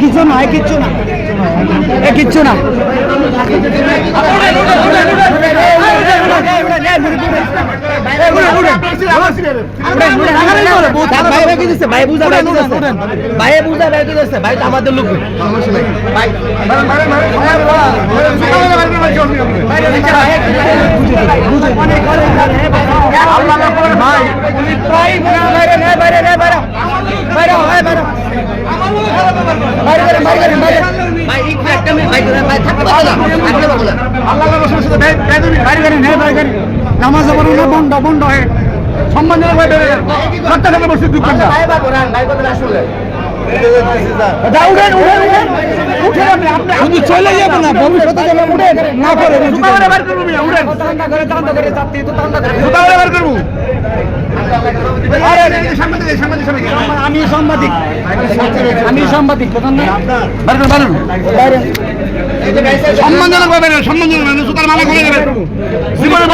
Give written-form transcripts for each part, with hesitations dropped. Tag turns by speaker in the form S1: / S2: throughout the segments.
S1: কিছু না, কিচ্ছু না, কিচ্ছু না। ভাই তো আমাদের লোক নামাজ বন্ধ বন্ধ হয়ে সম্মান চলে যাবো না ভবিষ্যতে না করে আমি সাংবাদিক সম্মানজনক ভাবে সম্মানজনক সুতার মালা করে দেবেন জীবনে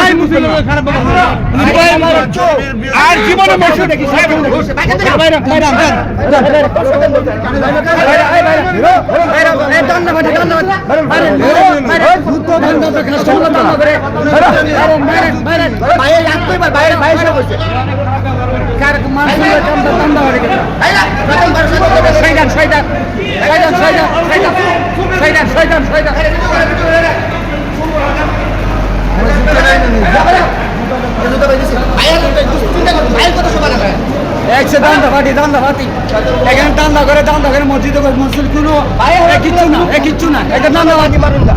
S1: আর জীবনে এখানে দান্দা করে মসজিদ কোনো কিচ্ছু না, কিচ্ছু না, এটা দান্দাবাজি মারুন না।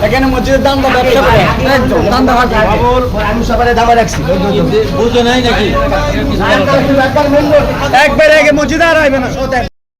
S1: এখানে মসজিদের দান্দা ব্যবসা করে দান্দা আমি সবাই দামা রাখছি বুঝো নাই নাকি একবারে আগে মসজিদে আর আইবে না।